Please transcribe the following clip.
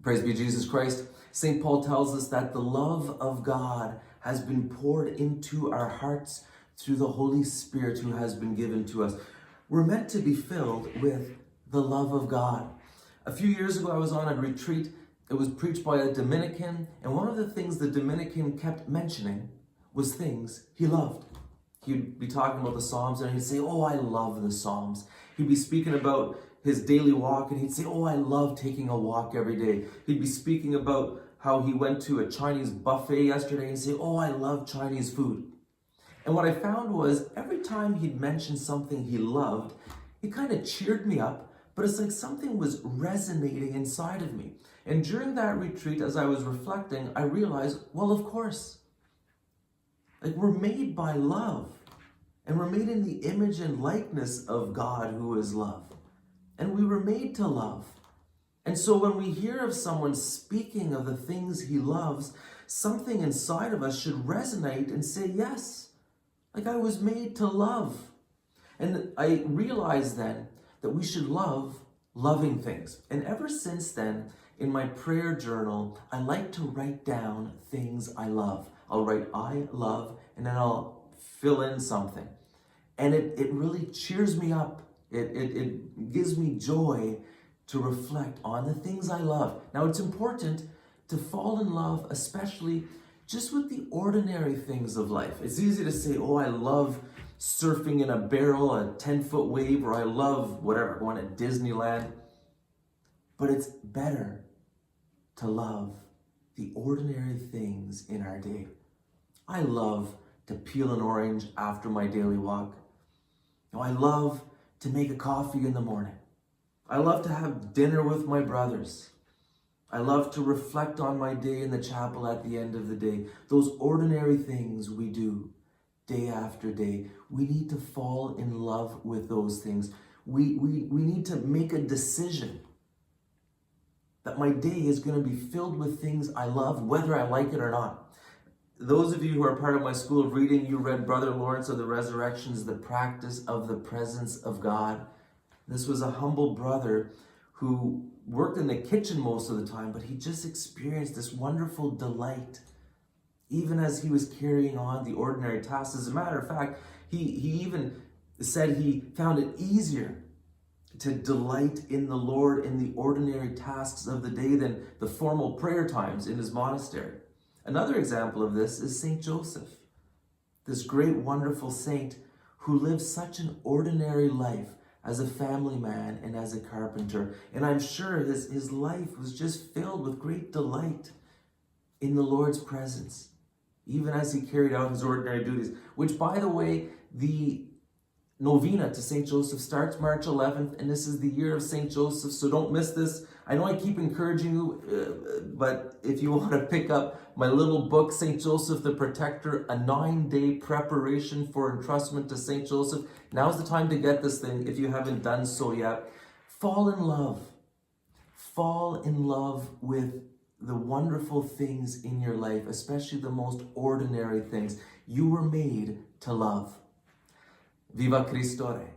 Praise be Jesus Christ. St. Paul tells us that the love of God has been poured into our hearts through the Holy Spirit who has been given to us. We're meant to be filled with the love of God. A few years ago, I was on a retreat. It was preached by a Dominican, and one of the things the Dominican kept mentioning was things he loved. He'd be talking about the Psalms, and he'd say, "Oh, I love the Psalms." He'd be speaking about his daily walk, and he'd say, "Oh, I love taking a walk every day." He'd be speaking about how he went to a Chinese buffet yesterday and say, "Oh, I love Chinese food." And what I found was every time he'd mention something he loved, it kind of cheered me up, but it's like something was resonating inside of me. And during that retreat, as I was reflecting, I realized, well, of course, like we're made by love, and we're made in the image and likeness of God who is love. And we were made to love. And so when we hear of someone speaking of the things he loves, something inside of us should resonate and say, yes, like I was made to love. And I realized then that we should love loving things. And ever since then, in my prayer journal, I like to write down things I love. I'll write I love, and then I'll fill in something. And it really cheers me up. It gives me joy to reflect on the things I love. Now, it's important to fall in love, especially just with the ordinary things of life. It's easy to say, oh, I love surfing in a barrel, a 10-foot wave, or I love whatever, going to Disneyland. But it's better to love the ordinary things in our day. I love to peel an orange after my daily walk. I love to make a coffee in the morning. I love to have dinner with my brothers. I love to reflect on my day in the chapel at the end of the day. Those ordinary things we do day after day. We need to fall in love with those things. We need to make a decision that my day is going to be filled with things I love, whether I like it or not. Those of you who are part of my school of reading, you read Brother Lawrence of the Resurrections, The Practice of the Presence of God. This was a humble brother who worked in the kitchen most of the time, but he just experienced this wonderful delight, even as he was carrying on the ordinary tasks. As a matter of fact, he even said he found it easier to delight in the Lord in the ordinary tasks of the day than the formal prayer times in his monastery. Another example of this is St. Joseph, this great, wonderful saint who lived such an ordinary life as a family man and as a carpenter. And I'm sure his life was just filled with great delight in the Lord's presence, even as he carried out his ordinary duties, which, by the way, the novena to St. Joseph starts March 11th, and this is the year of St. Joseph, so don't miss this. I know I keep encouraging you, but if you want to pick up my little book, St. Joseph the Protector, a 9-day preparation for entrustment to St. Joseph, now's the time to get this thing if you haven't done so yet. Fall in love. Fall in love with the wonderful things in your life, especially the most ordinary things. You were made to love. Viva Cristo Rey.